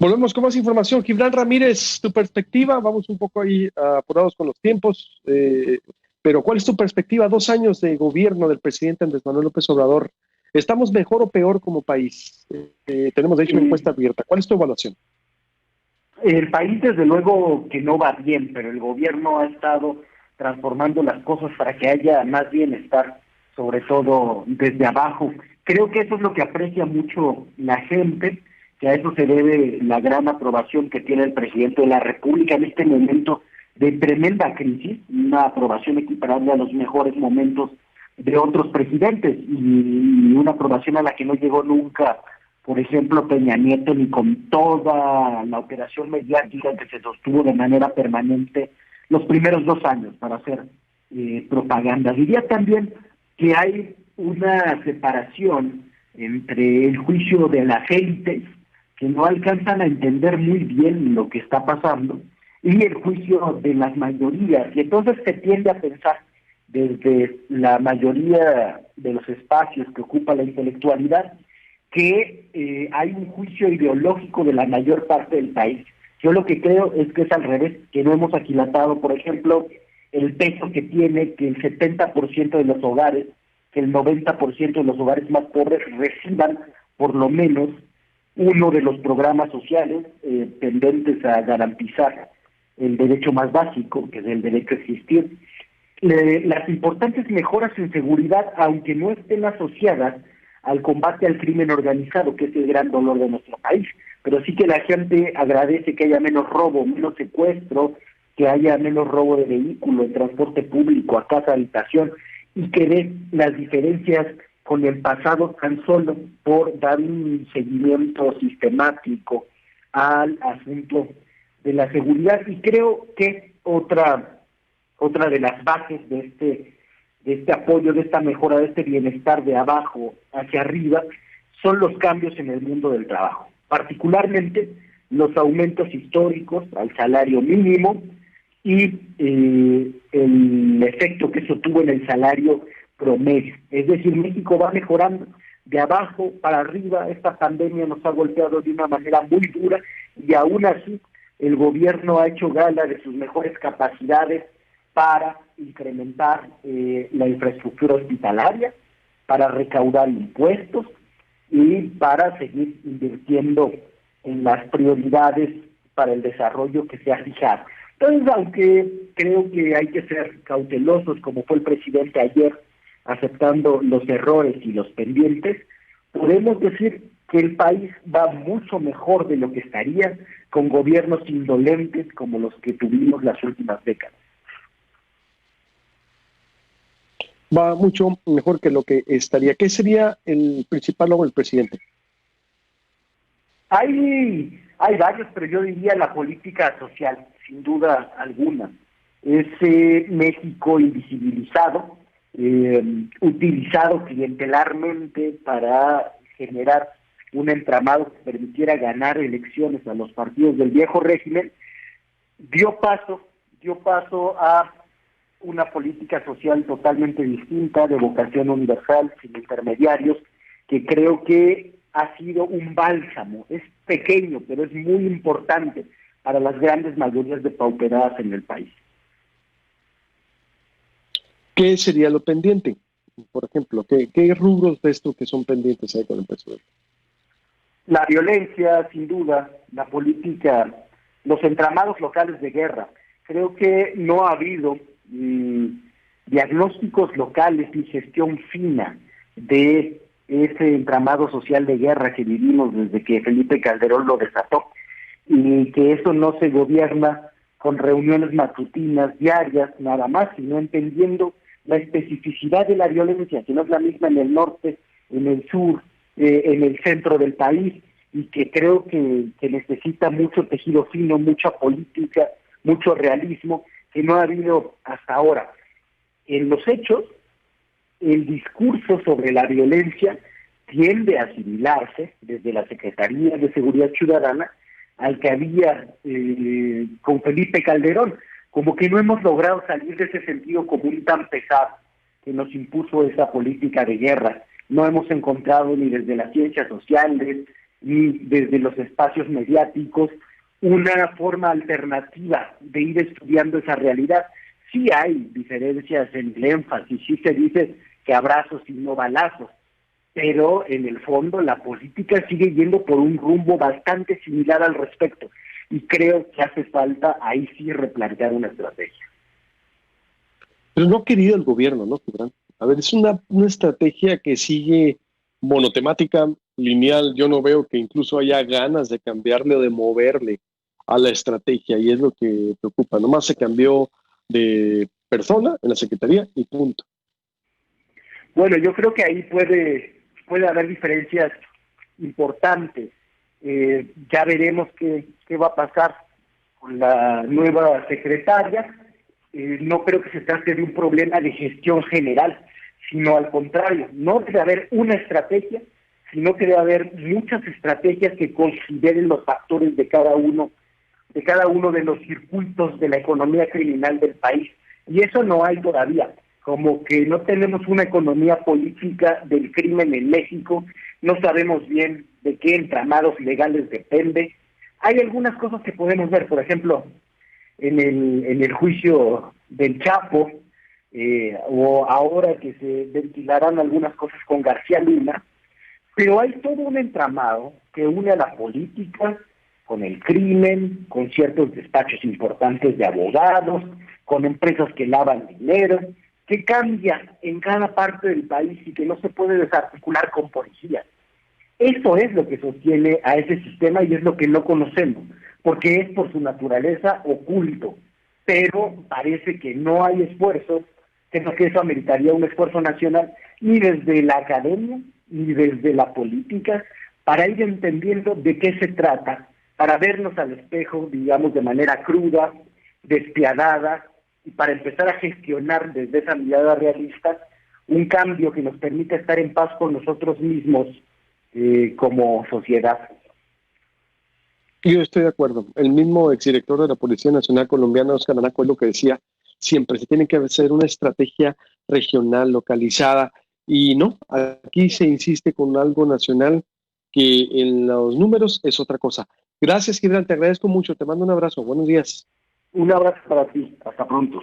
Volvemos con más información. Gibran Ramírez, tu perspectiva, vamos un poco ahí apurados con los tiempos, pero ¿cuál es tu perspectiva? 2 años de gobierno del presidente Andrés Manuel López Obrador. ¿Estamos mejor o peor como país? Tenemos, de hecho, una encuesta abierta. ¿Cuál es tu evaluación? El país, desde luego, que no va bien, pero el gobierno ha estado transformando las cosas para que haya más bienestar, sobre todo desde abajo. Creo que eso es lo que aprecia mucho la gente, que a eso se debe la gran aprobación que tiene el presidente de la República en este momento de tremenda crisis, una aprobación equiparable a los mejores momentos de otros presidentes y una aprobación a la que no llegó nunca, por ejemplo, Peña Nieto, ni con toda la operación mediática que se sostuvo de manera permanente los primeros 2 años para hacer propaganda. Diría también que hay una separación entre el juicio de las élites, que no alcanzan a entender muy bien lo que está pasando, y el juicio de las mayorías. Y entonces se tiende a pensar desde la mayoría de los espacios que ocupa la intelectualidad que hay un juicio ideológico de la mayor parte del país. Yo lo que creo es que es al revés, que no hemos aquilatado, por ejemplo, el peso que tiene que el 70% de los hogares, que el 90% de los hogares más pobres reciban por lo menos uno de los programas sociales tendentes a garantizar el derecho más básico, que es el derecho a existir. Las importantes mejoras en seguridad, aunque no estén asociadas al combate al crimen organizado, que es el gran dolor de nuestro país, pero sí que la gente agradece que haya menos robo, menos secuestro, que haya menos robo de vehículos, de transporte público, a casa, habitación, y que ve las diferencias con el pasado tan solo por dar un seguimiento sistemático al asunto de la seguridad. Y creo que otra de las bases de este apoyo, de esta mejora, de este bienestar de abajo hacia arriba, son los cambios en el mundo del trabajo, particularmente los aumentos históricos al salario mínimo y el efecto que eso tuvo en el salario promedio. Es decir, México va mejorando de abajo para arriba. Esta pandemia nos ha golpeado de una manera muy dura y aún así el gobierno ha hecho gala de sus mejores capacidades para incrementar la infraestructura hospitalaria, para recaudar impuestos y para seguir invirtiendo en las prioridades para el desarrollo que se ha fijado. Entonces, aunque creo que hay que ser cautelosos, como fue el presidente ayer, aceptando los errores y los pendientes, podemos decir que el país va mucho mejor de lo que estaría con gobiernos indolentes como los que tuvimos las últimas décadas. Va mucho mejor que lo que estaría. ¿Qué sería el principal logro del presidente? Hay varios, pero yo diría la política social, sin duda alguna. Ese México invisibilizado, utilizado clientelarmente para generar un entramado que permitiera ganar elecciones a los partidos del viejo régimen, dio paso a una política social totalmente distinta, de vocación universal, sin intermediarios, que creo que ha sido un bálsamo. Es pequeño, pero es muy importante para las grandes mayorías depauperadas en el país. ¿Qué sería lo pendiente? Por ejemplo, ¿qué rubros ves tú que son pendientes ahí con el presidente? La violencia, sin duda, la política, los entramados locales de guerra. Creo que no ha habido diagnósticos locales y gestión fina de ese entramado social de guerra que vivimos desde que Felipe Calderón lo desató, y que eso no se gobierna con reuniones matutinas diarias nada más, sino entendiendo la especificidad de la violencia, que no es la misma en el norte, en el sur, en el centro del país, y que creo que necesita mucho tejido fino, mucha política, mucho realismo, que no ha habido hasta ahora. En los hechos, el discurso sobre la violencia tiende a asimilarse desde la Secretaría de Seguridad Ciudadana al que había con Felipe Calderón, como que no hemos logrado salir de ese sentido común tan pesado que nos impuso esa política de guerra. No hemos encontrado ni desde las ciencias sociales, ni desde los espacios mediáticos una forma alternativa de ir estudiando esa realidad. Sí hay diferencias en el énfasis, sí se dice que abrazos y no balazos, pero en el fondo la política sigue yendo por un rumbo bastante similar al respecto, y creo que hace falta ahí sí replantear una estrategia. Pero no ha querido el gobierno, ¿no, Gibran? A ver, es una estrategia que sigue monotemática, lineal. Yo no veo que incluso haya ganas de cambiarle o de moverle a la estrategia, y es lo que preocupa. Nomás se cambió de persona en la Secretaría y punto. Bueno, yo creo que ahí puede haber diferencias importantes. Ya veremos qué va a pasar con la nueva secretaria. No creo que se trate de un problema de gestión general, sino al contrario, no debe haber una estrategia, sino que debe haber muchas estrategias que consideren los factores de cada uno de los circuitos de la economía criminal del país. Y eso no hay todavía. Como que no tenemos una economía política del crimen en México, no sabemos bien de qué entramados legales depende. Hay algunas cosas que podemos ver, por ejemplo, en el juicio del Chapo, o ahora que se ventilarán algunas cosas con García Luna, pero hay todo un entramado que une a la política con el crimen, con ciertos despachos importantes de abogados, con empresas que lavan dinero, que cambia en cada parte del país y que no se puede desarticular con policía. Eso es lo que sostiene a ese sistema y es lo que no conocemos, porque es por su naturaleza oculto, pero parece que no hay esfuerzos, creo que eso ameritaría un esfuerzo nacional, ni desde la academia, ni desde la política, para ir entendiendo de qué se trata, para vernos al espejo, digamos, de manera cruda, despiadada, y para empezar a gestionar desde esa mirada realista un cambio que nos permita estar en paz con nosotros mismos como sociedad. Yo estoy de acuerdo. El mismo exdirector de la Policía Nacional Colombiana, Oscar Anaco, es lo que decía siempre: se tiene que hacer una estrategia regional, localizada, y no, aquí se insiste con algo nacional que en los números es otra cosa. Gracias, Gibran, te agradezco mucho, te mando un abrazo, buenos días. Un abrazo para ti, hasta pronto.